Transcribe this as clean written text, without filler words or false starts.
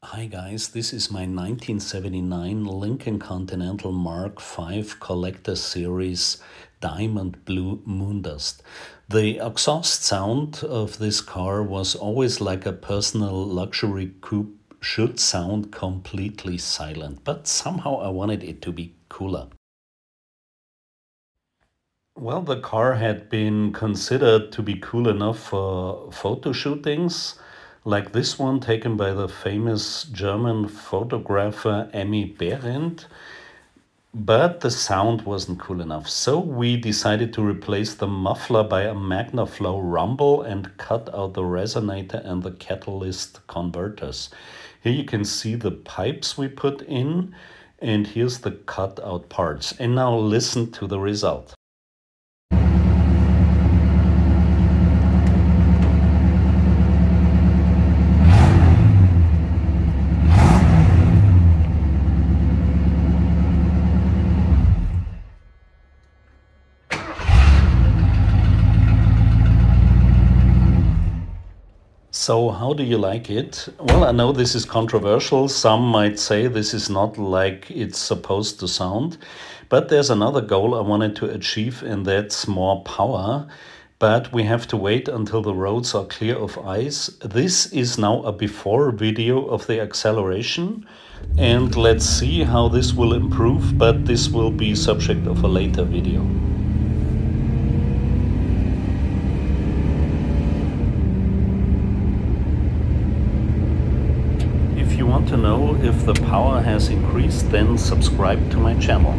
Hi guys, this is my 1979 Lincoln Continental Mark V Collector Series Diamond Blue Moondust. The exhaust sound of this car was always like a personal luxury coupe should sound, completely silent, but somehow I wanted it to be cooler. Well, the car had been considered to be cool enough for photo shootings, like this one taken by the famous German photographer Emmy Behrendt, but the sound wasn't cool enough. So we decided to replace the muffler by a magna flow rumble and cut out the resonator and the catalyst converters. Here you can see the pipes we put in, and here's the cut out parts. And now listen to the result. So how do you like it? Well, I know this is controversial. Some might say this is not like it's supposed to sound, but there's another goal I wanted to achieve, and that's more power. But we have to wait until the roads are clear of ice. This is now a before video of the acceleration, and let's see how this will improve, but this will be subject of a later video. If you want to know if the power has increased, then subscribe to my channel.